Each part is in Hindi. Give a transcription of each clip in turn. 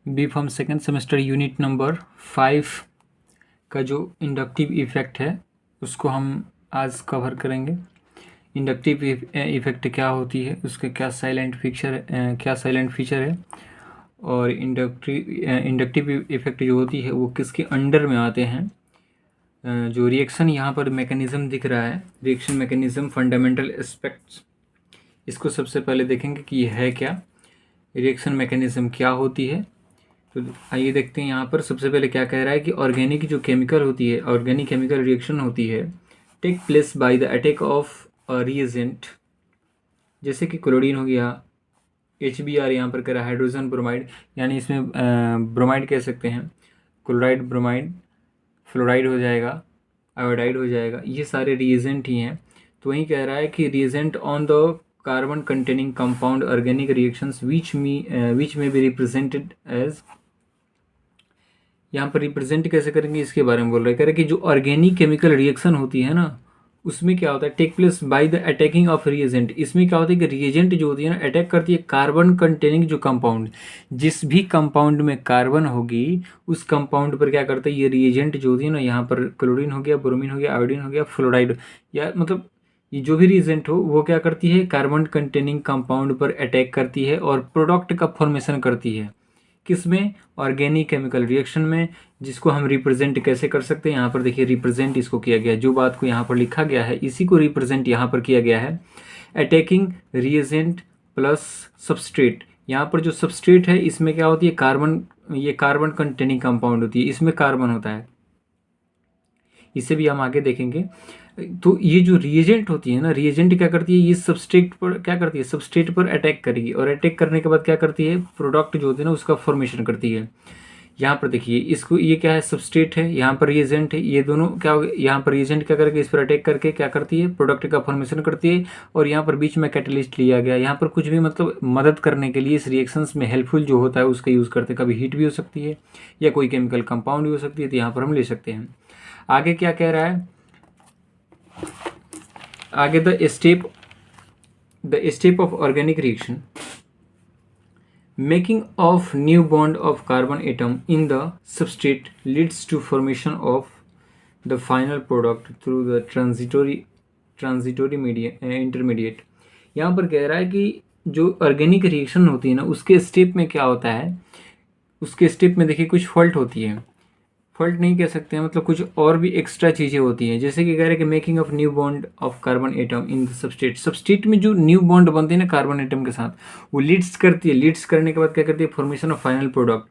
B pharm second semester unit number 5 का जो इंडक्टिव इफ़ेक्ट है उसको हम आज कवर करेंगे। इंडक्टिव इफ़ेक्ट क्या होती है, उसके क्या साइलेंट फीचर है और इंडक्टिव इफ़ेक्ट जो होती है वो किसके अंडर में आते हैं। जो रिएक्शन यहाँ पर मैकेनिज़्म दिख रहा है, रिएक्शन मैकेनिज़्म फंडामेंटल एस्पेक्ट्स, इसको सबसे पहले देखेंगे कि यह है क्या, रिएक्शन मैकेनिज़्म क्या होती है। तो आइए देखते हैं यहाँ पर सबसे पहले क्या कह रहा है कि ऑर्गेनिक जो केमिकल होती है, ऑर्गेनिक केमिकल रिएक्शन होती है take place by the attack of reagent, जैसे कि क्लोरीन हो गया, HBr यहाँ पर कह रहा है हाइड्रोजन ब्रोमाइड, यानी इसमें ब्रोमाइड कह सकते हैं, क्लोराइड ब्रोमाइड, फ्लोराइड हो जाएगा, आयोडाइड हो जाएगा, ये सारे रिएजेंट ही हैं। तो वहीं कह रहा है कि reagent on the carbon containing compound organic reactions विच में बी रिप्रेजेंटेड एज, यहाँ पर रिप्रेजेंट कैसे करेंगे इसके बारे में बोल रहे हैं। कह रहे कि जो ऑर्गेनिक केमिकल रिएक्शन होती है ना, उसमें क्या होता है take place by the attacking of reagent. इसमें क्या होता है कि रिएजेंट जो होती है ना अटैक करती है कार्बन कंटेनिंग जो कंपाउंड, जिस भी कंपाउंड में कार्बन होगी उस कंपाउंड पर क्या करता है ये रिएजेंट जो होती है ना, यहाँ पर क्लोरीन हो गया, ब्रोमीन हो गया, आयोडीन हो गया, फ्लोराइड, या मतलब ये जो भी रिएजेंट हो वो क्या करती है कार्बन कंटेनिंग कंपाउंड पर अटैक करती है और प्रोडक्ट का फॉर्मेशन करती है। किसमें? ऑर्गेनिक केमिकल रिएक्शन में, जिसको हम रिप्रेजेंट कैसे कर सकते हैं। यहाँ पर देखिए रिप्रेजेंट इसको किया गया है, जो बात को यहाँ पर लिखा गया है इसी को रिप्रेजेंट यहाँ पर किया गया है। अटैकिंग रिएजेंट प्लस सबस्ट्रेट, यहाँ पर जो सबस्ट्रेट है इसमें क्या होती है कार्बन, ये कार्बन कंटेनिंग कंपाउंड होती है, इसमें कार्बन होता है, इसे भी हम आगे देखेंगे। तो ये जो रिएजेंट होती है ना, रिएजेंट क्या करती है ये सबस्ट्रेट पर क्या करती है, सबस्ट्रेट पर अटैक करेगी और अटैक करने के बाद क्या करती है प्रोडक्ट जो होते हैं ना उसका फॉर्मेशन करती है। यहाँ पर देखिए इसको, ये क्या है सबस्ट्रेट है, यहाँ पर रिएजेंट है, ये दोनों क्या हो गए, यहाँ पर रिएजेंट क्या करके इस पर अटैक करके क्या करती है प्रोडक्ट का फॉर्मेशन करती है और यहाँ पर बीच में कैटलिस्ट लिया गया, यहाँ पर कुछ भी मतलब मदद करने के लिए इस रिएक्शंस में हेल्पफुल जो होता है उसका यूज़ करते हैं। कभी हीट भी हो सकती है या कोई केमिकल कंपाउंड भी हो सकती है, तो यहाँ पर हम ले सकते हैं। आगे क्या कह रहा है, आगे the step of organic reaction making of new bond of carbon atom in the substrate leads to formation of the final product through the transitory intermediate. यहाँ पर कह रहा है कि जो ऑर्गेनिक रिएक्शन होती है ना उसके स्टेप में क्या होता है, उसके स्टेप में देखिए कुछ फॉल्ट होती है, फॉल्ट नहीं कह सकते हैं, मतलब कुछ और भी एक्स्ट्रा चीज़ें होती हैं। जैसे कि कह रहे हैं कि making of new bond of carbon atom in the substrate, substrate में जो न्यू बॉन्ड बनते हैं ना कार्बन एटम के साथ वो लीड्स करती है, लीड्स करने के बाद क्या करती है formation of final product,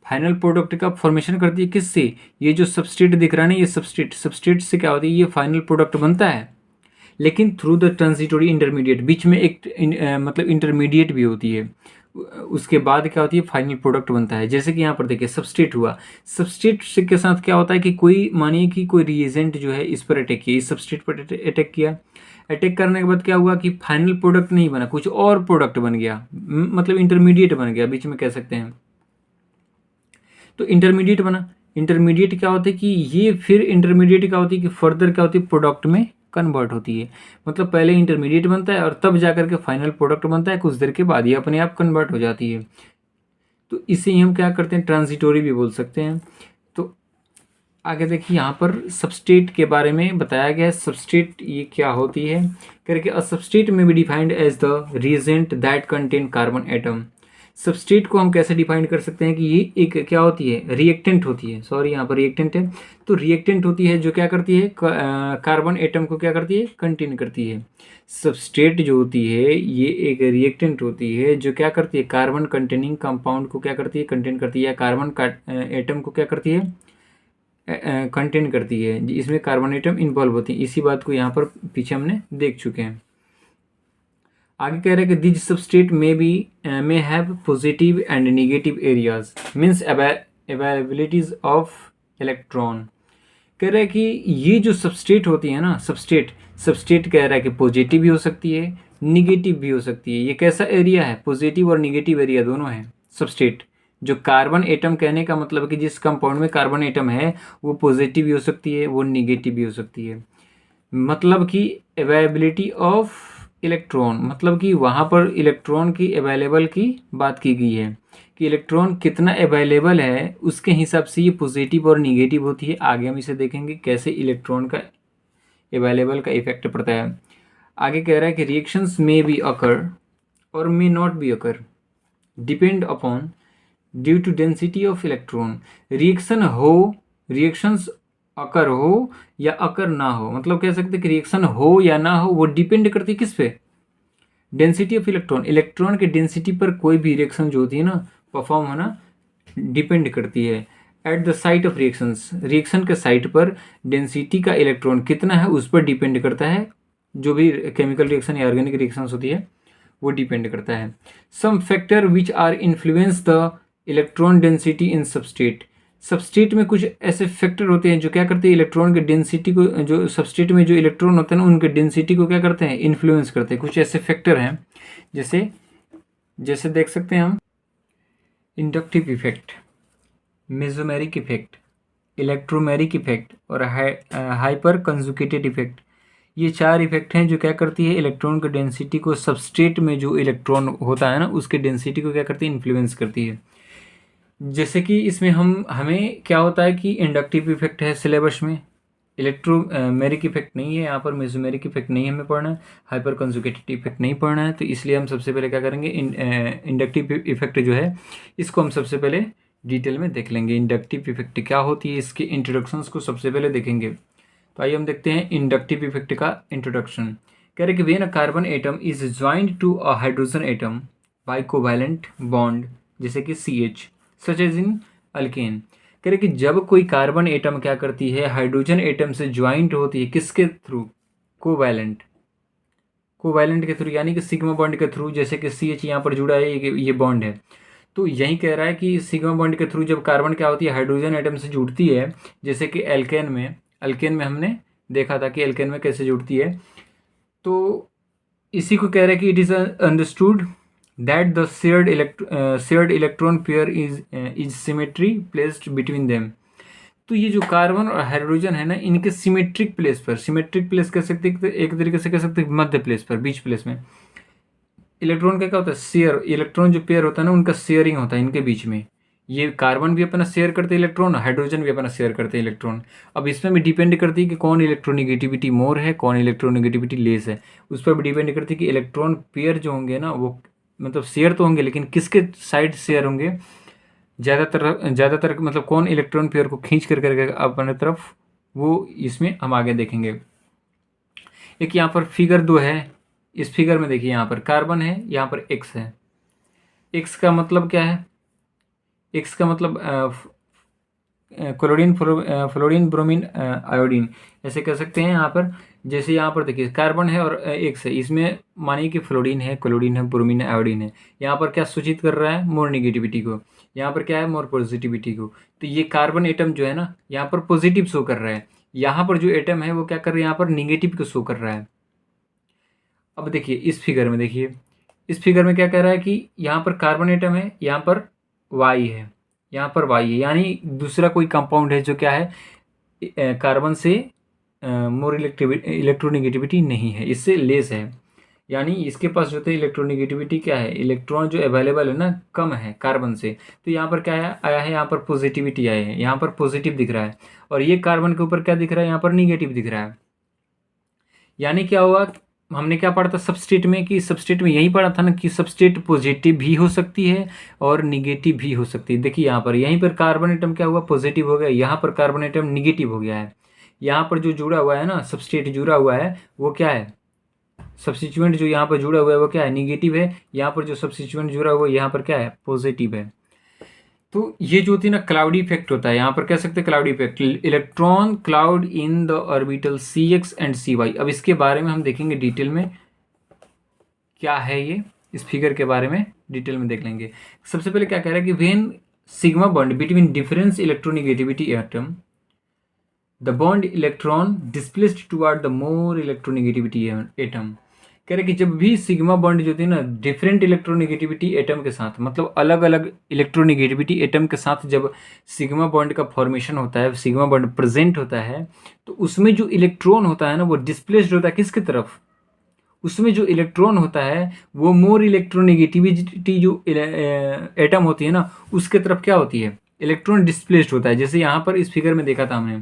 final product का फॉर्मेशन करती है किससे, ये जो सबस्ट्रेट दिख रहा है ना ये सबस्ट्रेट से क्या होती है ये फाइनल प्रोडक्ट बनता है, लेकिन थ्रू द ट्रांजिटोरी इंटरमीडिएट, बीच में एक मतलब इंटरमीडिएट भी होती है, उसके बाद क्या होती है फाइनल प्रोडक्ट बनता है। जैसे कि यहाँ पर देखिए सबस्ट्रेट हुआ, सबस्ट्रेट से के साथ क्या होता है कि कोई मानिए कि कोई रिएजेंट जो है इस पर अटैक किया, इस सबस्ट्रेट पर अटैक किया, अटैक करने के बाद क्या हुआ कि फाइनल प्रोडक्ट नहीं बना, कुछ और प्रोडक्ट बन गया, मतलब इंटरमीडिएट बन गया बीच में कह सकते हैं। तो इंटरमीडिएट बना, इंटरमीडिएट क्या होता है कि ये फिर इंटरमीडिएट क्या होती है कि फर्दर क्या होती है प्रोडक्ट में कन्वर्ट होती है, मतलब पहले इंटरमीडिएट बनता है और तब जाकर के फाइनल प्रोडक्ट बनता है, कुछ देर के बाद ये अपने आप कन्वर्ट हो जाती है। तो इसे हम क्या करते हैं ट्रांजिटोरी भी बोल सकते हैं। तो आगे देखिए यहाँ पर सबस्ट्रेट के बारे में बताया गया है, सबस्ट्रेट ये क्या होती है करके, अ सबस्ट्रेट में be defined as the reagent that contain carbon atom. Substrate को हम कैसे डिफाइन कर सकते हैं कि ये एक क्या होती है रिएक्टेंट होती है, सॉरी यहाँ पर रिएक्टेंट है, तो रिएक्टेंट होती है जो क्या करती है कार्बन एटम को क्या करती है कंटेन करती है। सबस्ट्रेट जो होती है ये एक रिएक्टेंट होती है जो क्या करती है कार्बन कंटेनिंग कंपाउंड को क्या करती है कंटेन करती है, या कार्बन एटम को क्या करती है कंटेन करती है, इसमें कार्बन एटम इन्वॉल्व होती है। इसी बात को यहाँ पर पीछे हमने देख चुके हैं। आगे कह रहे हैं कि this substrate may have positive and negative areas means availabilities of electron. कह रहा है कि ये जो सबस्ट्रेट होती है ना, सबस्ट्रेट कह रहा है कि पॉजिटिव भी हो सकती है निगेटिव भी हो सकती है। ये कैसा एरिया है, पॉजिटिव और निगेटिव एरिया दोनों है सबस्ट्रेट। जो कार्बन एटम कहने का मतलब है कि जिस कंपाउंड में कार्बन एटम है वो पॉजिटिव भी हो सकती है वो निगेटिव भी हो सकती है, मतलब कि अवेलेबिलिटी ऑफ इलेक्ट्रॉन, मतलब कि वहाँ पर इलेक्ट्रॉन की अवेलेबल की बात की गई है कि इलेक्ट्रॉन कितना अवेलेबल है उसके हिसाब से ये पॉजिटिव और निगेटिव होती है। आगे हम इसे देखेंगे कैसे इलेक्ट्रॉन का अवेलेबल का इफेक्ट पड़ता है। आगे कह रहा है कि रिएक्शंस मे बी अकर और may not be occur depend upon due to density of electron. Reactions occur हो या अकर ना हो, मतलब कह सकते हैं कि रिएक्शन हो या ना हो वो डिपेंड करती है किस पे, डेंसिटी ऑफ इलेक्ट्रॉन। इलेक्ट्रॉन की डेंसिटी पर कोई भी रिएक्शन जो होती है ना परफॉर्म होना डिपेंड करती है। At the site of reactions, reaction के साइट पर डेंसिटी का इलेक्ट्रॉन कितना है उस पर डिपेंड करता है। जो भी केमिकल रिएक्शन या ऑर्गेनिक रिएक्शन होती है वो डिपेंड करता है। Some factor which are influence the electron density in substrate. Substrate में कुछ ऐसे फैक्टर होते हैं जो क्या करते हैं इलेक्ट्रॉन की डेंसिटी को, जो सबस्ट्रेट में जो इलेक्ट्रॉन होते हैं ना उनके डेंसिटी को क्या करते हैं, इन्फ्लुएंस करते हैं। कुछ ऐसे फैक्टर हैं जैसे जैसे देख सकते हैं हम inductive effect, mesomeric effect, electromeric effect और हाइपर कंजुगेटेड इफेक्ट। ये 4 इफेक्ट हैं जो क्या करती है इलेक्ट्रॉन की डेंसिटी को, सबस्ट्रेट में जो इलेक्ट्रॉन होता है ना उसके डेंसिटी को क्या करती है, इन्फ्लुएंस करती है। जैसे कि इसमें हमें क्या होता है कि इंडक्टिव इफेक्ट है सिलेबस में, इलेक्ट्रोमेरिक इफेक्ट नहीं है यहाँ पर, मेसोमेरिक इफेक्ट नहीं हमें पढ़ना है, हाइपर कंजुगेटेड इफेक्ट नहीं पढ़ना है। तो इसलिए हम सबसे पहले क्या करेंगे, इंडक्टिव इफेक्ट जो है इसको हम सबसे पहले डिटेल में देख लेंगे। इंडक्टिव इफेक्ट क्या होती है इसके इंट्रोडक्शंस को सबसे पहले देखेंगे। तो आइए हम देखते हैं इंडक्टिव इफेक्ट का इंट्रोडक्शन। कह रहे कि when a carbon atom is joined to a hydrogen atom by covalent bond जैसे कि CH such as in alkane. कह रहे कि जब कोई कार्बन एटम क्या करती है हाइड्रोजन एटम से ज्वाइंट होती है किसके थ्रू, कोवैलेंट के थ्रू, यानी कि सिग्मा बॉन्ड के थ्रू। जैसे कि CH यहाँ पर जुड़ा है, ये बॉन्ड है। तो यही कह रहा है कि सिग्मा बॉन्ड के थ्रू जब कार्बन क्या होती है हाइड्रोजन एटम से जुड़ती है, जैसे कि एल्केन में हमने देखा था कि एल्केन में कैसे जुड़ती है। तो इसी को कह रहा है कि it is understood that the shared electron pair is symmetry placed between them. तो ये जो कार्बन और हाइड्रोजन है ना इनके सिमेट्रिक प्लेस कह सकते हैं, एक तरीके से कह सकते हैं मध्य प्लेस पर, बीच प्लेस में इलेक्ट्रॉन का क्या होता है, शेयर, इलेक्ट्रॉन जो पेयर होता है ना उनका शेयरिंग होता है इनके बीच में। ये कार्बन भी अपना शेयर करते हैं इलेक्ट्रॉन, हाइड्रोजन भी अपना शेयर करते हैं इलेक्ट्रॉन। अब इसमें भी डिपेंड करती है कि कौन इलेक्ट्रोनिगेटिविटी मोर है, कौन इलेक्ट्रोनिगेटिविटी लेस है, उस पर भी डिपेंड करती है कि इलेक्ट्रॉन पेयर जो होंगे ना वो मतलब शेयर तो होंगे लेकिन किसके साइड शेयर होंगे ज़्यादातर, मतलब कौन इलेक्ट्रॉन पेयर को खींच कर करके अपने तरफ, वो इसमें हम आगे देखेंगे। एक यहाँ पर फिगर 2 है, इस फिगर में देखिए यहाँ पर कार्बन है, यहाँ पर X है। X का मतलब क्या है, X का मतलब क्लोरीन, फ्लोरीन, ब्रोमीन, आयोडीन ऐसे कह सकते हैं यहाँ पर। जैसे यहाँ पर देखिए कार्बन है और X है, इसमें मानिए कि फ्लोरीन है, क्लोरीन है, ब्रोमीन है, आयोडीन है। यहाँ पर क्या सूचित कर रहा है, मोर निगेटिविटी को, यहाँ पर क्या है मोर पॉजिटिविटी को। तो ये कार्बन एटम जो है ना यहाँ पर पॉजिटिव शो कर रहा है, यहाँ पर जो एटम है वो क्या कर रहा है यहाँ पर निगेटिव को शो कर रहा है। अब देखिए इस फिगर में, देखिए इस फिगर में क्या कह रहा है कि यहाँ पर कार्बन एटम है, यहाँ पर Y है, यहाँ पर Y है, यानी दूसरा कोई कंपाउंड है जो क्या है कार्बन से मोर इलेक्ट्रोनिगेटिविटी नहीं है, इससे लेस है। यानी इसके पास जो है इलेक्ट्रोनिगेटिविटी क्या है, इलेक्ट्रॉन जो अवेलेबल है ना कम है कार्बन से। तो यहाँ पर क्या आया है, यहाँ पर पॉजिटिविटी आया है, यहाँ पर पॉजिटिव दिख रहा है, और ये कार्बन के ऊपर क्या दिख रहा है, यहाँ पर निगेटिव दिख रहा है। यानी क्या हुआ, हमने क्या पढ़ा था सबस्ट्रेट में, कि सबस्ट्रेट में यही पढ़ा था ना कि सबस्ट्रेट पॉजिटिव भी हो सकती है और निगेटिव भी हो सकती है। देखिए यहाँ पर, यहीं पर कार्बन एटम क्या हुआ, पॉजिटिव हो गया, यहाँ पर कार्बन एटम निगेटिव हो गया है। यहाँ पर जो जुड़ा हुआ है ना, सबस्ट्रेट जुड़ा हुआ है वो क्या है, सब्स्टिट्यूएंट जो यहाँ पर जुड़ा हुआ है वो क्या है, निगेटिव है। यहाँ पर जो सब्स्टिट्यूएंट जुड़ा हुआ है यहाँ पर क्या है, पॉजिटिव है। तो ये जो होती है ना क्लाउडी इफेक्ट होता है, यहाँ पर कह सकते हैं cloudy effect, electron cloud in the orbital CX and CY। अब इसके बारे में हम देखेंगे डिटेल में क्या है ये, इस फिगर के बारे में डिटेल में देख लेंगे। सबसे पहले क्या कह रहा है कि when sigma bond between difference electronegativity atom the bond electron displaced toward the more electronegativity atom. कह रहे कि जब भी सिग्मा बॉन्ड जो थी ना डिफरेंट इलेक्ट्रोनिगेटिविटी एटम के साथ, मतलब अलग अलग इलेक्ट्रोनिगेटिविटी एटम के साथ जब सिग्मा बॉन्ड का फॉर्मेशन होता है, सिग्मा बॉन्ड प्रेजेंट होता है, तो उसमें जो इलेक्ट्रॉन होता है ना वो डिस्प्लेस्ड होता है किसकी तरफ, उसमें जो इलेक्ट्रॉन होता है वो मोर इलेक्ट्रोनेगेटिविटी जो एटम होती है ना उसके तरफ क्या होती है, इलेक्ट्रॉन डिस्प्लेस्ड होता है। जैसे यहाँ पर इस फिगर में देखा था हमने,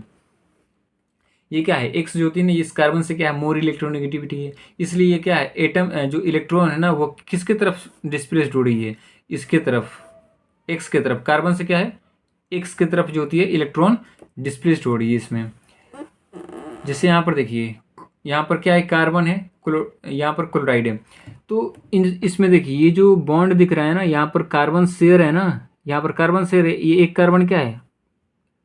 ये क्या है, एक्स जो होती है ना, इस कार्बन से क्या है, मोर इलेक्ट्रोनेगेटिविटी है, इसलिए ये क्या है, एटम जो इलेक्ट्रॉन है ना वो किसके तरफ डिस्प्लेस्ड हो रही है, इसके तरफ, एक्स के तरफ। कार्बन से क्या है, एक्स की तरफ जो होती है इलेक्ट्रॉन डिस्प्लेस्ड हो रही है इसमें। जैसे यहाँ पर देखिए, यहाँ पर क्या है, कार्बन है, यहाँ पर क्लोराइड है। तो इसमें देखिए ये जो बॉन्ड दिख रहा है ना, यहाँ पर कार्बन शेयर है ना, यहाँ पर कार्बन शेयर है, ये एक कार्बन क्या है,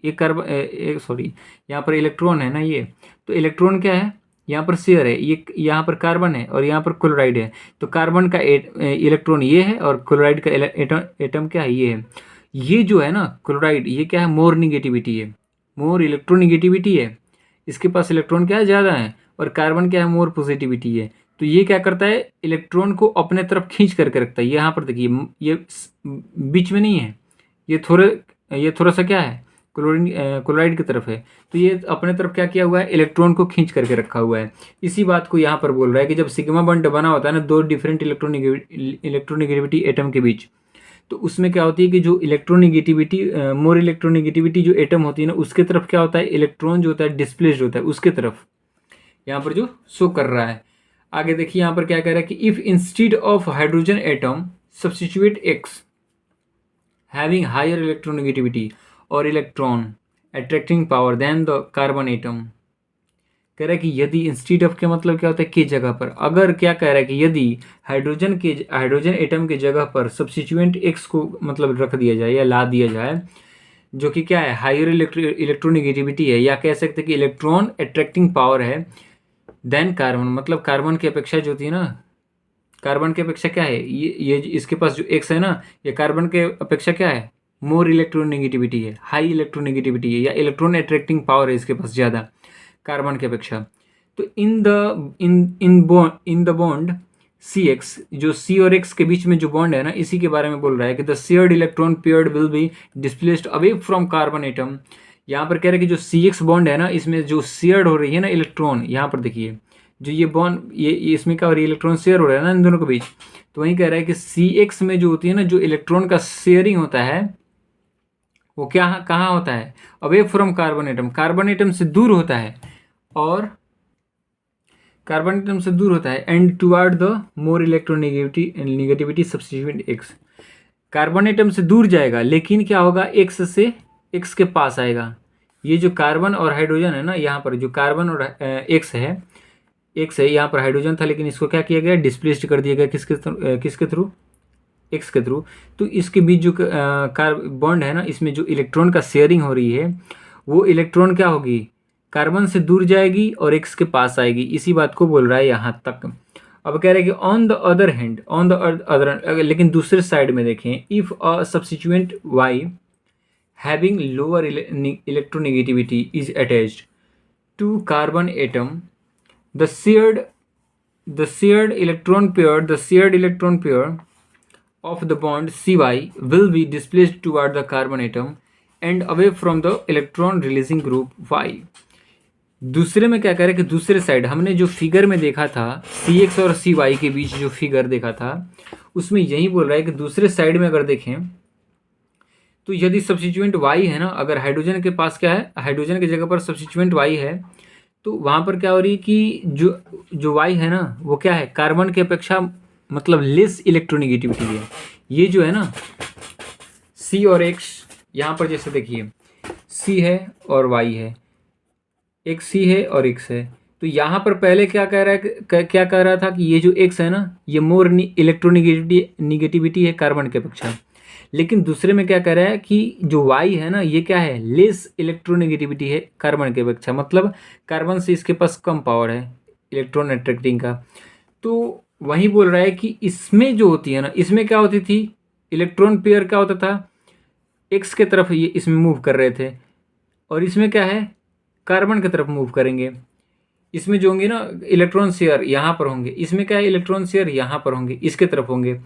एक कार्बन सॉरी, यहाँ पर इलेक्ट्रॉन है ना ये, तो इलेक्ट्रॉन क्या है, यहाँ पर शेयर है, ये यहाँ पर कार्बन है और यहाँ पर क्लोराइड है। तो कार्बन का इलेक्ट्रॉन ये है और क्लोराइड का एटम क्या है, ये है। ये जो है ना क्लोराइड, ये क्या है, मोर निगेटिविटी है, मोर इलेक्ट्रोनिगेटिविटी है, इसके पास इलेक्ट्रॉन क्या है, ज़्यादा है, और कार्बन क्या है, मोर पॉजिटिविटी है। तो ये क्या करता है, इलेक्ट्रॉन को अपने तरफ खींच करके रखता है। यहाँ पर देखिए ये बीच में नहीं है, ये थोड़ा सा क्या है, क्लोराइड की तरफ है। तो ये अपने तरफ क्या किया हुआ है, इलेक्ट्रॉन को खींच करके रखा हुआ है। इसी बात को यहाँ पर बोल रहा है कि जब सिग्मा बॉन्ड बना होता है ना दो डिफरेंट इलेक्ट्रोनिगेटिविटी एटम के बीच, तो उसमें क्या होती है कि जो इलेक्ट्रोनिगेटिविटी, मोर इलेक्ट्रोनिगेटिविटी जो एटम होती है ना उसके तरफ क्या होता है, इलेक्ट्रॉन जो होता है डिस्प्लेस्ड होता है उसके तरफ, यहाँ पर जो शो कर रहा है। आगे देखिए यहाँ पर क्या कह रहा है कि if instead of hydrogen atom substitute X having higher electronegativity और electron attracting power than the carbon atom. कह रहा है कि यदि इंस्टीड ऑफ के मतलब क्या होता है, के जगह पर, अगर क्या कह रहा है कि यदि हाइड्रोजन एटम के जगह पर सब्स्टिट्यूएंट एक्स को मतलब रख दिया जाए या ला दिया जाए, जो कि क्या है, हायर इलेक्ट्रोनिगेटिविटी है, या कह सकते हैं कि इलेक्ट्रॉन अट्रैक्टिंग पावर है, देन कार्बन, मतलब कार्बन की अपेक्षा जो होती है ना, कार्बन की अपेक्षा क्या है, ये इसके पास जो एक्स है ना, ये कार्बन के अपेक्षा क्या है, मोर इलेक्ट्रोनिगेटिविटी है, हाई इलेक्ट्रोनिगेटिविटी है, या इलेक्ट्रॉन अट्रैक्टिंग पावर है इसके पास ज़्यादा कार्बन की अपेक्षा। तो in the bond C X, जो सी और एक्स के बीच में जो बॉन्ड है ना, इसी के बारे में बोल रहा है कि the shared electron paired will be displaced away from carbon atom. यहाँ पर कह रहे हैं कि जो सी एक्स बॉन्ड है ना, इसमें जो शेयर्ड हो रही है ना इलेक्ट्रॉन, यहाँ पर देखिए जो ये बॉन्ड, ये इसमें क्या हो रही है, इलेक्ट्रॉन शेयर हो रहा है ना इन दोनों के बीच। तो वहीं कह रहा है कि सी एक्स में जो होती है ना, जो इलेक्ट्रॉन का शेयरिंग होता है वो क्या कहाँ होता है, away from carbon atom, carbon atom से दूर होता है, और कार्बन एटम से दूर होता है, and toward the more electronegativity substituent x. Carbon atom से दूर जाएगा, लेकिन क्या होगा, एक्स से एक्स के पास आएगा। ये जो कार्बन और हाइड्रोजन है ना, यहाँ पर जो कार्बन और एक्स है, यहाँ पर हाइड्रोजन था, लेकिन इसको क्या किया गया, डिस्प्लेस्ड कर दिया गया, किसके थ्रू, एक्स के थ्रू। तो इसके बीच जो बॉन्ड है ना, इसमें जो इलेक्ट्रॉन का शेयरिंग हो रही है, वो इलेक्ट्रॉन क्या होगी, कार्बन से दूर जाएगी और एक्स के पास आएगी। इसी बात को बोल रहा है यहाँ तक। अब कह रहे हैं कि ऑन द अदर हैंड, लेकिन दूसरे साइड में देखें, if a substituent Y having lower electronegativity is attached to carbon atom, the shared electron pair of the bond Cy will be displaced toward the carbon atom and away from the electron releasing group Y। दूसरे में क्या कह रहे हैं कि दूसरे साइड, हमने जो फिगर में देखा था Cx और Cy के बीच जो फिगर देखा था, उसमें यही बोल रहा है कि दूसरे साइड में अगर देखें तो यदि सब्स्टिट्यूएंट Y है ना, अगर हाइड्रोजन के पास क्या है, हाइड्रोजन की जगह पर सब्स्टिट्यूएंट Y है, तो वहाँ पर क्या हो रही है कि जो वाई है ना, वो क्या है, कार्बन की अपेक्षा मतलब लेस इलेक्ट्रोनिगेटिविटी है। ये जो है ना सी और एक्स, यहाँ पर जैसे देखिए सी है और वाई है, एक सी है और एक्स है। तो यहाँ पर पहले क्या कह रहा था कि ये जो एक्स है ना, ये मोर इलेक्ट्रोनिगेटिविटी है कार्बन की अपेक्षा। लेकिन दूसरे में क्या कह रहा है कि जो वाई है ना, ये क्या है, लेस इलेक्ट्रोनिगेटिविटी है कार्बन के अपेक्षा, मतलब कार्बन से इसके पास कम पावर है इलेक्ट्रॉन अट्रैक्टिंग का। तो वही बोल रहा है कि इसमें जो होती है ना, इसमें क्या होती थी, इलेक्ट्रॉन पेयर क्या होता था, एक्स के तरफ ये इसमें मूव कर रहे थे, और इसमें क्या है, कार्बन की तरफ मूव करेंगे। इसमें जो होंगे ना इलेक्ट्रॉन शेयर यहाँ पर होंगे, इसमें क्या है, इलेक्ट्रॉन शेयर यहाँ पर होंगे, इसके तरफ होंगे।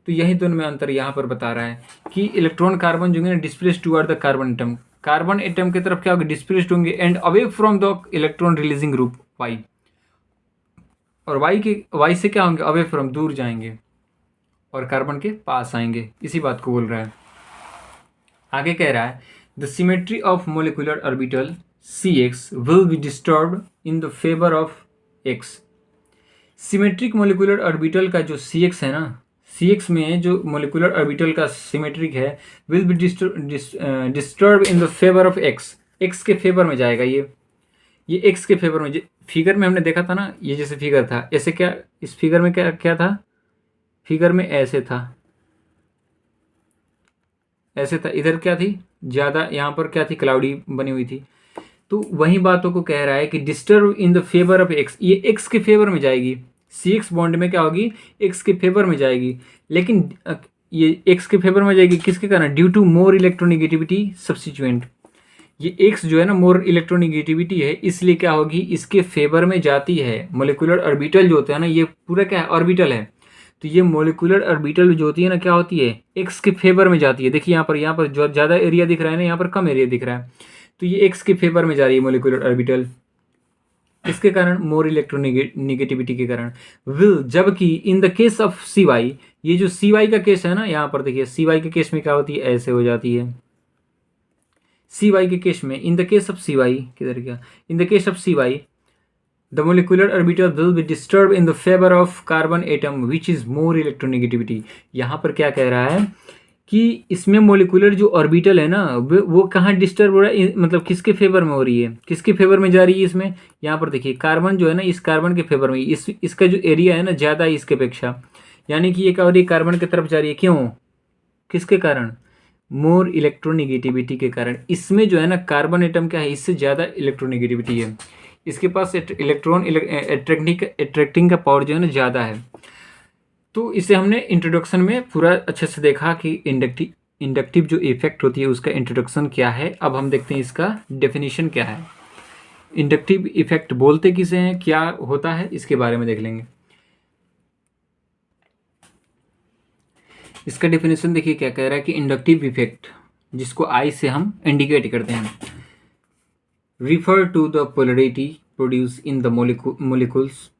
तो यही दोनों में अंतर यहाँ पर बता रहा है कि इलेक्ट्रॉन कार्बन जो है ना displaced toward the carbon atom की तरफ क्या होगा, डिस्प्लेस्ड होंगे, and away from the electron releasing group Y. और वाई से क्या होंगे, अवे फ्रॉम, दूर जाएंगे और कार्बन के पास आएंगे, इसी बात को बोल रहा है। आगे कह रहा है the symmetry of molecular orbital CX will be disturb in the favour of X। Symmetric molecular orbital का जो CX है ना, CX में जो मोलिकुलर ऑर्बिटल का सिमेट्रिक है, will be disturb in the favour of X के फेवर में जाएगा। ये X के फेवर में, फिगर में हमने देखा था ना, ये जैसे फिगर था, ऐसे क्या इस फिगर में क्या क्या था, फिगर में ऐसे था, ऐसे था, इधर क्या थी ज़्यादा, यहाँ पर क्या थी, क्लाउडी बनी हुई थी। तो वही बातों को कह रहा है कि disturb in the favour of X, ये X के फेवर में जाएगी। CX बॉन्ड में क्या होगी, X के फेवर में जाएगी। लेकिन ये X के फेवर में जाएगी किसके कारण, due to more electronegativity substituent. ये X जो है ना मोर इलेक्ट्रोनिगेटिविटी है, इसलिए क्या होगी, इसके फेवर में जाती है। मोलिकुलर ऑर्बिटल जो होता है ना, ये पूरा क्या है, ऑर्बिटल है। तो ये मोलिकुलर ऑर्बिटल जो होती है ना, क्या होती है, X के फेवर में जाती है। देखिए यहाँ पर जो ज़्यादा एरिया दिख रहा है ना, यहाँ पर कम एरिया दिख रहा है, तो ये X के फेवर में जा रही है मोलिकुलर ऑर्बिटल। इसके कारण मोर इलेक्ट्रोनिगेटिविटी के कारण विल, जबकि in the case of CY, ये जो CY का केस है ना, यहाँ पर देखिए CY के केस में क्या होती है, ऐसे हो जाती है। CY के केस में, in the case of CY, किधर गया, in the case of CY the molecular orbital will be disturb in the favour of carbon atom which is more electronegativity. यहाँ पर क्या कह रहा है कि इसमें मोलिकुलर जो ऑर्बिटल है ना, वो कहाँ डिस्टर्ब हो रहा है, मतलब किसके फेवर में हो रही है, किसके फेवर में जा रही है इसमें। यहाँ पर देखिए कार्बन जो है ना, इस कार्बन के फेवर में, इसका जो एरिया है ना ज़्यादा है इसके अपेक्षा, यानी कि ये क्या हो रही है, कार्बन की तरफ जा रही है। क्यों, किसके कारण, मोर इलेक्ट्रोनिगेटिविटी के कारण। इसमें जो है ना कार्बन एटम क्या है, इससे ज़्यादा इलेक्ट्रोनिगेटिविटी है, इसके पास इलेक्ट्रॉन अट्रैक्टिंग का पावर जो है ना ज़्यादा है। तो इसे हमने इंट्रोडक्शन में पूरा अच्छे से देखा कि इंडक्टिव जो इफेक्ट होती है उसका इंट्रोडक्शन क्या है। अब हम देखते हैं इसका डेफिनेशन क्या है। इंडक्टिव इफेक्ट बोलते किसे हैं, क्या होता है, इसके बारे में देख लेंगे। इसका डेफिनेशन देखिए क्या कह रहा है कि इंडक्टिव इफेक्ट, जिसको आई से हम इंडिकेट करते हैं, refer to the polarity produce in the molecules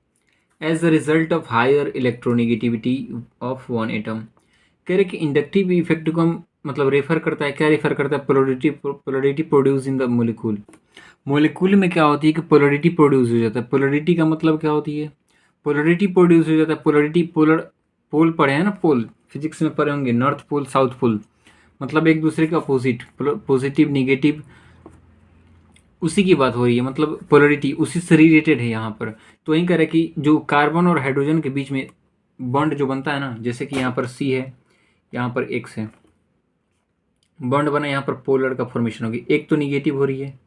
as a result of higher electronegativity of one atom. कह रहे कि इंडक्टिव इफेक्ट को हम मतलब रेफर करता है, क्या रेफर करता है, polarity produce in the molecule. Molecule में क्या होती है कि पोलरिटी प्रोड्यूस हो जाता है। पोलरिटी का मतलब क्या होती है, पोलरिटी प्रोड्यूस हो जाता है। पोलरिटी, पोल पढ़े हैं ना, पोल फिजिक्स में पढ़े होंगे, नॉर्थ पोल साउथ पोल, मतलब एक दूसरे के अपोजिट, पॉजिटिव निगेटिव, उसी की बात हो रही है, मतलब पोलरिटी उसी से रिलेटेड है यहाँ पर। तो वहीं कह रहे कि जो कार्बन और हाइड्रोजन के बीच में बॉन्ड जो बनता है ना, जैसे कि यहाँ पर C है, यहाँ पर X है, बॉन्ड बना, यहाँ पर पोलर का फॉर्मेशन होगी। एक तो निगेटिव हो रही है,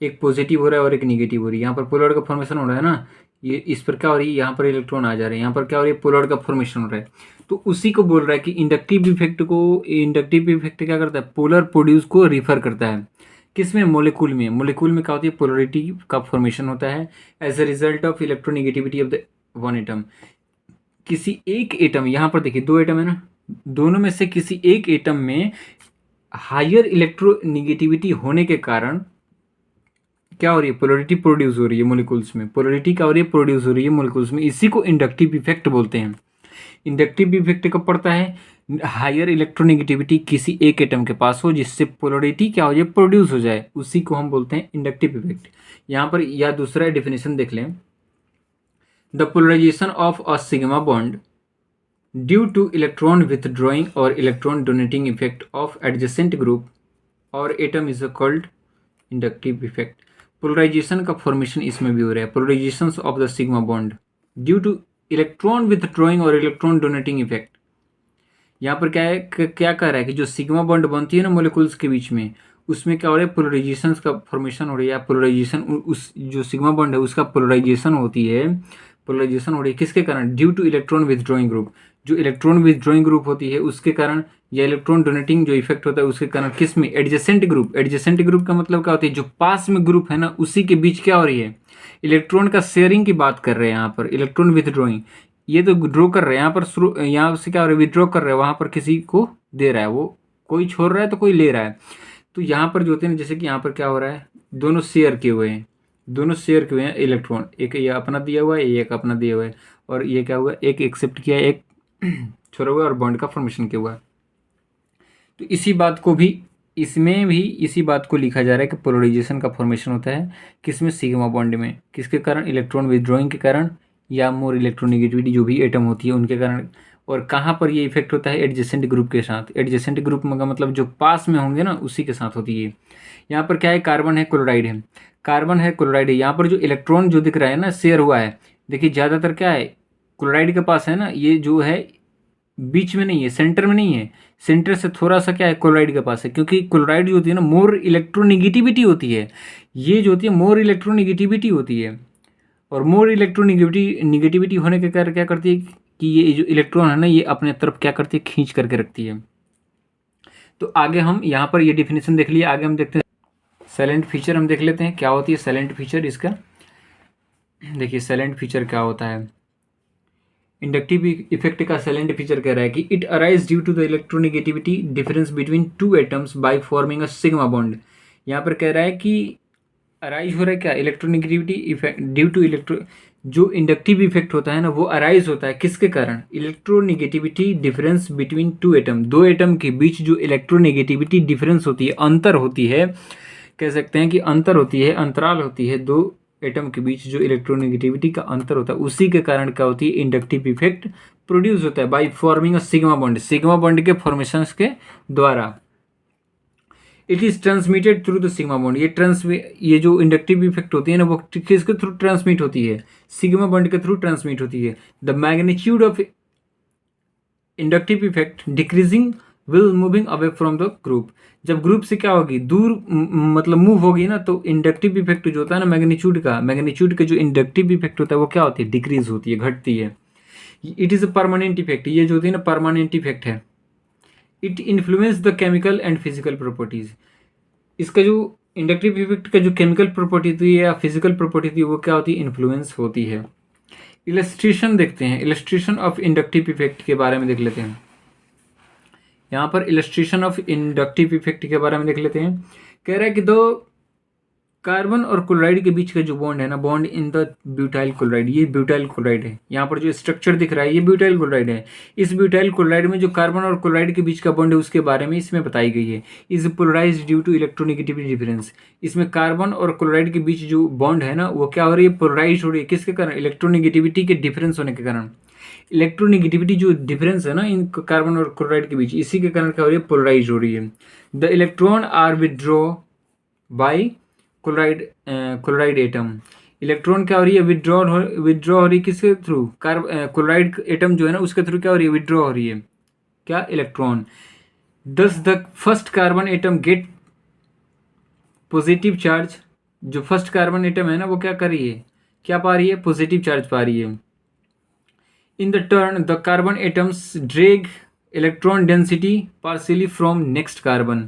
एक पॉजिटिव हो रहा है और एक निगेटिव हो रही है। यहाँ पर पोलर का फॉर्मेशन हो रहा है ना, ये इस पर क्या हो रही है, यहाँ पर इलेक्ट्रॉन आ जा रहे हैं, यहाँ पर क्या हो रही है, पोलर का फॉर्मेशन हो रहा है। तो उसी को बोल रहा है कि इंडक्टिव इफेक्ट क्या करता है, पोलर प्रोड्यूस को रिफर करता है। किसमें, मोलिकुल में। मोलिकुल में क्या होती है, पोलरिटी का फॉर्मेशन होता है as a result of electronegativity of the one atom. किसी एक एटम, यहाँ पर देखिए 2 एटम है ना, दोनों में से किसी एक एटम में हायर इलेक्ट्रोनिगेटिविटी होने के कारण क्या हो रही है, पोलरिटी प्रोड्यूस हो रही है मोलिकुल्स में। पोलरिटी क्या हो रही है, प्रोड्यूस हो रही है मोलिकुल्स में। इसी को इंडक्टिव इफेक्ट बोलते हैं। इंडक्टिव इफेक्ट कब पड़ता है, हायर इलेक्ट्रोनिगेटिविटी किसी एक एटम के पास हो जिससे पोलरिटी क्या हो जाए, प्रोड्यूस हो जाए, उसी को हम बोलते हैं इंडक्टिव इफेक्ट। यहाँ पर या दूसरा डेफिनेशन देख लें, the polarisation of a sigma bond due to electron withdrawing और electron donating effect of adjacent group और atom is called inductive effect. Polarisation का फॉर्मेशन इसमें भी हो रहा है, polarisation of the sigma bond due to electron withdrawing और इलेक्ट्रॉन डोनेटिंग इफेक्ट। यहाँ पर क्या है, क्या कह रहा है कि जो सिग्मा बॉन्ड बनती है ना मोलिकुल्स के बीच में, उसमें क्या हो रहा है, पोलराइजेशन का फॉर्मेशन हो रही है। पोलराइजेशन, उस जो सिग्मा बॉन्ड है उसका पोलराइजेशन होती है, पोलराइजेशन हो रही है किसके कारण, due to electron withdrawing group. जो इलेक्ट्रॉन विथड्रॉइंग ग्रुप होती है उसके कारण, या इलेक्ट्रॉन डोनेटिंग जो इफेक्ट होता है उसके कारण, किस में, एडजेसेंट ग्रुप। एडजेसेंट ग्रुप का मतलब क्या होती है, जो पास में ग्रुप है ना उसी के बीच क्या हो रही है, इलेक्ट्रॉन का शेयरिंग की बात कर रहे हैं यहाँ पर। इलेक्ट्रॉन विथड्रॉइंग, ये तो ड्रॉ कर रहे हैं यहाँ पर, यहाँ से क्या हो रहा है, विथड्रॉ कर रहे हैं, वहाँ पर किसी को दे रहा है, वो कोई छोड़ रहा है तो कोई ले रहा है। तो यहाँ पर जो होते हैं, जैसे कि यहाँ पर क्या हो रहा है, दोनों शेयर किए हुए हैं, दोनों शेयर किए हैं इलेक्ट्रॉन, एक ये अपना दिया हुआ है, एक अपना दिया हुआ है, और ये क्या हुआ, एक एक्सेप्ट किया, एक छोड़ा हुआ और बॉन्ड का फॉर्मेशन किया हुआ है। तो इसी बात को भी इसमें भी इसी बात को लिखा जा रहा है कि पोलराइजेशन का फॉर्मेशन होता है किसमें, सिग्मा बॉन्ड में, किसके कारण, इलेक्ट्रॉन विदड्रॉइंग के कारण या मोर इलेक्ट्रोनेगेटिविटी जो भी एटम होती है उनके कारण। और कहाँ पर ये इफेक्ट होता है, एडजेसेंट ग्रुप के साथ। एडजेसेंट ग्रुप का मतलब जो पास में होंगे ना उसी के साथ होती है। यहाँ पर क्या है, कार्बन है, क्लोराइड है, कार्बन है, क्लोराइड है। यहाँ पर जो इलेक्ट्रॉन जो दिख रहा है ना शेयर हुआ है, देखिए ज़्यादातर क्या है क्लोराइड के पास है ना, ये जो है बीच में नहीं है, सेंटर में नहीं है, सेंटर से थोड़ा सा क्या है क्लोराइड के पास है, क्योंकि क्लोराइड जो होती है ना मोर इलेक्ट्रोनिगेटिविटी होती है, ये जो होती है मोर इलेक्ट्रोनिगेटिविटी होती है। और मोर इलेक्ट्रोनिगेटिविटी होने के कारण क्या करती है कि ये जो इलेक्ट्रॉन है ना ये अपने तरफ क्या करती है, खींच करके रखती है। तो आगे हम यहाँ पर ये डिफिनेशन देख लिए, आगे हम देखते हैं साइलेंट फीचर, हम देख लेते हैं क्या होती है साइलेंट फीचर इसका। देखिए साइलेंट फीचर क्या होता है, इंडक्टिव इफेक्ट का साइलेंट फीचर कह रहा है कि it arise due to the electronegativity difference between two atoms by forming a sigma bond. यहाँ पर कह रहा है कि अराइज हो रहा है क्या, इलेक्ट्रोनिगेटिविटी इफेक्ट ड्यू टू जो इंडक्टिव इफेक्ट होता है ना वो अराइज होता है किसके कारण, electronegativity difference between to atom, दो एटम के बीच जो इलेक्ट्रोनिगेटिविटी डिफरेंस होती है, अंतर होती है, कह सकते हैं कि अंतर होती है, अंतराल होती है, दो एटम के बीच जो इलेक्ट्रोनेगेटिविटी का अंतर होता है उसी के कारण क्या होती है, इंडक्टिव इफेक्ट प्रोड्यूस होता है bye forming a sigma bond, sigma bond के फॉर्मेशन के द्वारा। It is transmitted through the sigma bond, ये जो इंडक्टिव इफेक्ट होती है ना वो किसके थ्रू ट्रांसमिट होती है, सिग्मा बॉन्ड के थ्रू ट्रांसमिट होती है। The magnitude of inductive effect decreasing will moving away from the group, जब ग्रुप से क्या होगी दूर मतलब मूव होगी ना तो इंडक्टिव इफेक्ट जो होता है ना मैग्नीट्यूड का जो इंडक्टिव इफेक्ट होता है वो क्या होती है, डिक्रीज होती है, घटती है। It is a permanent effect, ये जो होती है ना परमानेंट इफेक्ट है। It influence the chemical and physical properties, इसका जो इंडक्टिव इफेक्ट का जो केमिकल प्रॉपर्टी थी या फिजिकल प्रॉपर्टी थी वो क्या होती है, इन्फ्लुएंस होती है। इलस्ट्रेशन देखते हैं, इलस्ट्रेशन ऑफ इंडक्टिव इफेक्ट के बारे में देख लेते हैं। यहाँ पर इलस्ट्रेशन ऑफ इंडक्टिव इफेक्ट के बारे में देख लेते हैं। कह रहा है कि दो कार्बन और क्लोराइड के बीच का जो बॉन्ड है ना, bond in the butyl chloride, ये ब्यूटाइल क्लोराइड है। यहाँ पर जो स्ट्रक्चर दिख रहा है ये ब्यूटाइल क्लोराइड है। इस ब्यूटाइल क्लोराइड में जो कार्बन और क्लोराइड के बीच का बॉन्ड है उसके बारे में इसमें बताई गई है। Is polarize due to electronegativity difference, इसमें कार्बन और क्लोराइड के बीच जो बॉन्ड है ना वो क्या हो रही है, पोलराइज हो रही है, किसके कारण, इलेक्ट्रोनिगेटिविटी के डिफरेंस होने के कारण। इलेक्ट्रोनिगेटिविटी जो डिफरेंस है ना इन कार्बन और क्लोराइड के बीच, इसी के कारण क्या हो रही है, पोलराइज हो रही है। The electron are withdraw by chloride atom, electron क्या हो रही है, विदड्रॉ हो रही है किसके थ्रू, क्लोराइड एटम जो है ना उसके थ्रू क्या हो रही है, विदड्रॉ हो रही है क्या, इलेक्ट्रॉन। दस the first carbon atom gate positive charge, जो फर्स्ट कार्बन एटम है ना वो क्या कर रही है, क्या पा रही है, पॉजिटिव चार्ज पा रही है। In the turn the carbon atoms drag electron density partially from next carbon.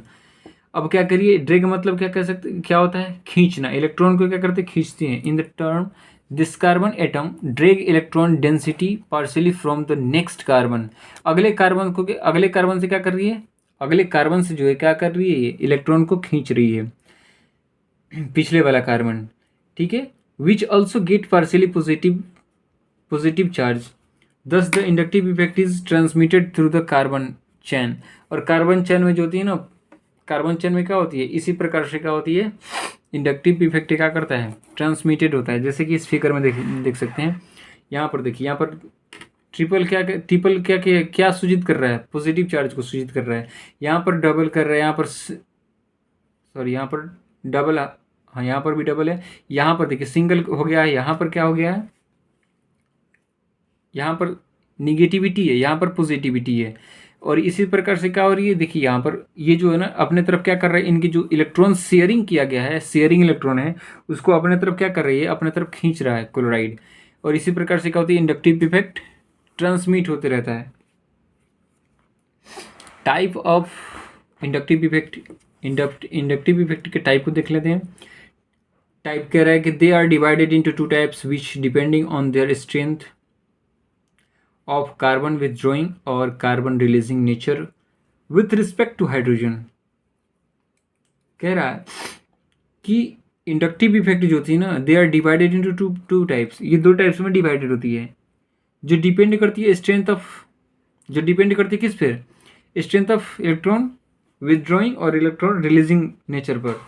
अब क्या करिए, ड्रैग मतलब क्या कह सकते, क्या होता है, खींचना, इलेक्ट्रॉन को क्या करते हैं, खींचते हैं। In the term this carbon atom drag electron density partially from the next carbon, अगले कार्बन को, अगले कार्बन से क्या कर रही है, अगले कार्बन से जो है क्या कर रही है, इलेक्ट्रॉन को खींच रही है, पिछले वाला कार्बन, ठीक है। Which also get partially positive charge, thus the inductive effect is transmitted through the carbon chain. और कार्बन चैन में जो होती है ना, कार्बन चैन में क्या होती है, इसी प्रकार से क्या होती है, इंडक्टिव इफेक्ट क्या करता है, ट्रांसमिटेड होता है। जैसे कि इस फिगर में देख सकते हैं, यहाँ पर देखिए, यहाँ पर ट्रिपल क्या सूचित कर रहा है, पॉजिटिव चार्ज को सूचित कर रहा है। यहाँ पर डबल कर रहा है, यहाँ पर सॉरी यहाँ पर डबल, हाँ यहाँ पर भी डबल है। यहाँ पर देखिए सिंगल हो गया है, यहाँ पर क्या हो गया है, यहाँ पर निगेटिविटी है, यहाँ पर पॉजिटिविटी है। और इसी प्रकार से क्या हो रही है, देखिए यहाँ पर ये जो है ना अपने तरफ क्या कर रहा है, इनकी जो इलेक्ट्रॉन शेयरिंग किया गया है, शेयरिंग इलेक्ट्रॉन है उसको अपने तरफ क्या कर रही है, अपने तरफ खींच रहा है क्लोराइड। और इसी प्रकार से क्या होती है, इंडक्टिव इफेक्ट ट्रांसमिट होते रहता है। Type of inductive effect, inductive effect के टाइप को देख लेते हैं। टाइप कह रहा है कि they are divided into two types which depending on their strength of carbon withdrawing or carbon releasing nature with respect to hydrogen। कह रहा है कि इंडक्टिव इफेक्ट जो होती है ना, they are divided into two types. ये दो टाइप्स में डिवाइडेड होती है, जो डिपेंड करती है स्ट्रेंथ ऑफ, जो डिपेंड करती है किस पे, स्ट्रेंथ ऑफ इलेक्ट्रॉन विदड्रॉइंग और इलेक्ट्रॉन रिलीजिंग नेचर पर।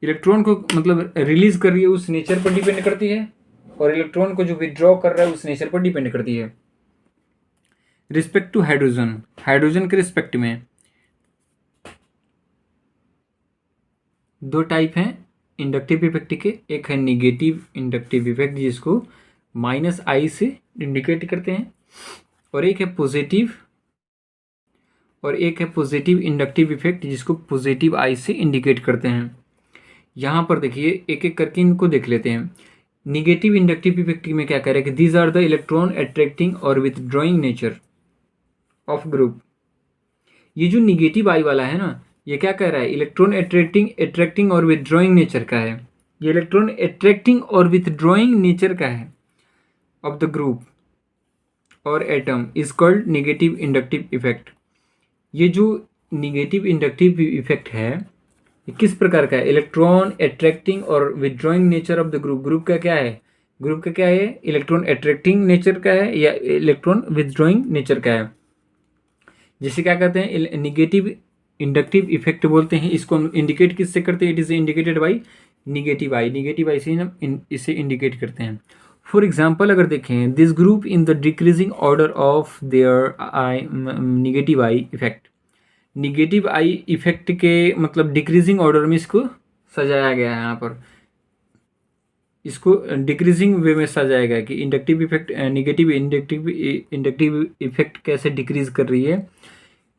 इलेक्ट्रॉन को मतलब रिलीज कर रही है उस नेचर पर डिपेंड करती है, और इलेक्ट्रॉन को जो विदड्रॉ कर रहा है उस नेचर पर डिपेंड करती है। रिस्पेक्ट टू हाइड्रोजन, हाइड्रोजन के रिस्पेक्ट में दो टाइप हैं इंडक्टिव इफेक्ट के। एक है निगेटिव इंडक्टिव इफेक्ट जिसको -I से इंडिकेट करते हैं, और एक है पॉजिटिव इंडक्टिव इफेक्ट जिसको पॉजिटिव I से इंडिकेट करते हैं। यहाँ पर देखिए एक एक करके इनको देख लेते हैं। निगेटिव इंडक्टिव इफेक्ट में क्या कह रहा है कि these are the electron attracting और विथड्रॉइंग नेचर ऑफ ग्रुप। ये जो निगेटिव आई वाला है ना, ये क्या कह रहा है, इलेक्ट्रॉन अट्रैक्टिंग और विथड्रॉइंग नेचर का है। ये इलेक्ट्रॉन अट्रैक्टिंग और विथड्रॉइंग नेचर का है ऑफ द ग्रुप और atom is called negative inductive effect. ये जो निगेटिव इंडक्टिव इफेक्ट है ये किस प्रकार का है, इलेक्ट्रॉन अट्रैक्टिंग और withdrawing nature of the group. Group का क्या है, ग्रुप का क्या है, इलेक्ट्रॉन अट्रैक्टिंग नेचर का है या इलेक्ट्रॉन विथड्रॉइंग नेचर का है। जैसे क्या कहते हैं, निगेटिव इंडक्टिव इफेक्ट बोलते हैं इसको, इंडिकेट किससे करते हैं, it is indicated by negative I से हम इसे इंडिकेट करते हैं। फॉर एग्जाम्पल अगर देखें, this group in the decreasing order of their I negative I effect. Negative I effect के मतलब डिक्रीजिंग ऑर्डर में इसको सजाया गया है। यहाँ पर इसको डिक्रीजिंग वे में सजाया गया कि inductive effect negative inductive effect कैसे डिक्रीज कर रही है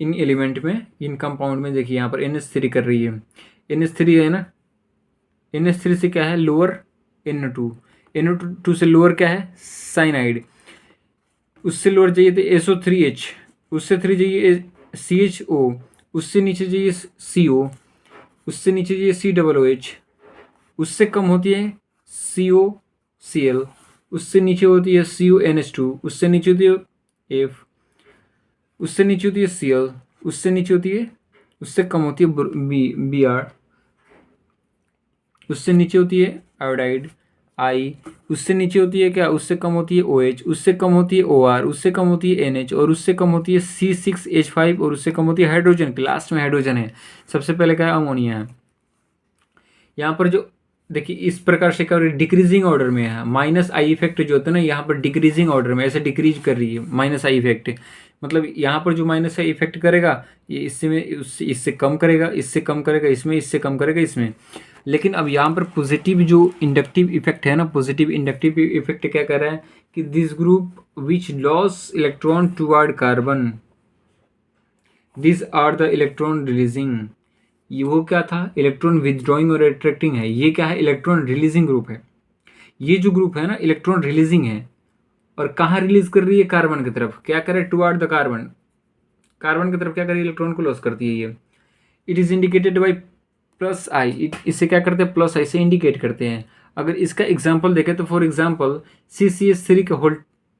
इन एलिमेंट में, इन कंपाउंड में। देखिए यहाँ पर NH3 कर रही है, NH3 है ना, NH3 से क्या है लोअर NO2 से लोअर क्या है साइनाइड, उससे लोअर चाहिए तो SO3H, उससे 3 चाहिए CHO, उससे नीचे चाहिए CO, उससे नीचे चाहिए COOH, उससे कम होती है COCl, उससे नीचे होती है CuNH2, उससे नीचे होती है F, उससे नीचे होती है Cl, उससे नीचे होती है, उससे कम होती है Br, उससे नीचे होती है आयोडाइड I, उससे नीचे होती है क्या, उससे कम होती है OH, उससे कम होती है OR, उससे कम होती है NH, और उससे कम होती है C6H5, और उससे कम होती है हाइड्रोजन। लास्ट में हाइड्रोजन है, सबसे पहले क्या है अमोनिया है। यहाँ पर जो देखिए इस प्रकार से क्या डिक्रीजिंग ऑर्डर में है। -I इफेक्ट जो होता है ना, यहाँ पर डिक्रीजिंग ऑर्डर में ऐसे डिक्रीज कर रही है -I इफेक्ट। मतलब यहाँ पर जो -I इफेक्ट करेगा ये इससे कम करेगा, इससे कम करेगा इसमें, इससे कम करेगा इसमें। लेकिन अब यहाँ पर पॉजिटिव जो इंडक्टिव इफेक्ट है ना, पॉजिटिव इंडक्टिव इफेक्ट क्या कर रहा है कि this group which loss electron toward carbon, this are the electron releasing. ये वो क्या था, इलेक्ट्रॉन विदड्रॉइंग और अट्रैक्टिंग है। ये क्या है, इलेक्ट्रॉन रिलीजिंग ग्रुप है। ये जो ग्रुप है ना इलेक्ट्रॉन रिलीजिंग है, और कहाँ रिलीज कर रही है, कार्बन की तरफ। क्या करे, टुवर्ड द कार्बन, कार्बन की तरफ क्या करे, इलेक्ट्रॉन को लॉस करती है ये। It is indicated by +I, इससे क्या करते हैं +I से इंडिकेट करते हैं। अगर इसका एग्जाम्पल देखें तो फॉर एग्जाम्पल CCH3 का होल्ड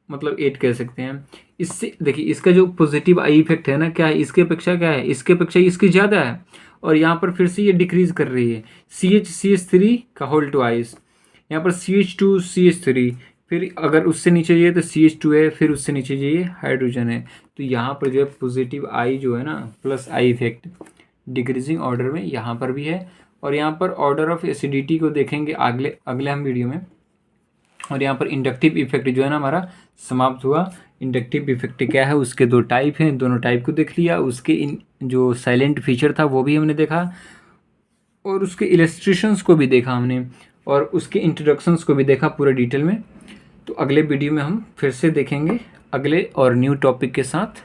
मतलब 8 कह सकते हैं। इससे देखिए इसका जो पॉजिटिव आई इफेक्ट है ना, क्या है, इसके अपेक्षा क्या है, इसके अपेक्षा इसकी ज़्यादा है, और यहाँ पर फिर से ये डिक्रीज कर रही है। CH3 का होल्ड टू आइस, यहाँ पर CH2 CH3, फिर अगर उससे नीचे जाइए तो CH2 है, फिर उससे नीचे जाइए हाइड्रोजन है। तो यहाँ पर जो है पॉजिटिव आई जो है ना +I इफेक्ट डिक्रीजिंग ऑर्डर में यहाँ पर भी है, और यहाँ पर ऑर्डर ऑफ एसिडिटी को देखेंगे अगले हम वीडियो में। और यहाँ पर इंडक्टिव इफेक्ट जो है ना हमारा समाप्त हुआ। इंडक्टिव इफेक्ट क्या है, उसके दो टाइप हैं, दोनों टाइप को देख लिया। उसके जो साइलेंट फीचर था वो भी हमने देखा, और उसके इलस्ट्रेशंस को भी देखा हमने, और उसके इंट्रोडक्शंस को भी देखा पूरे डिटेल में। तो अगले वीडियो में हम फिर से देखेंगे अगले और न्यू टॉपिक के साथ।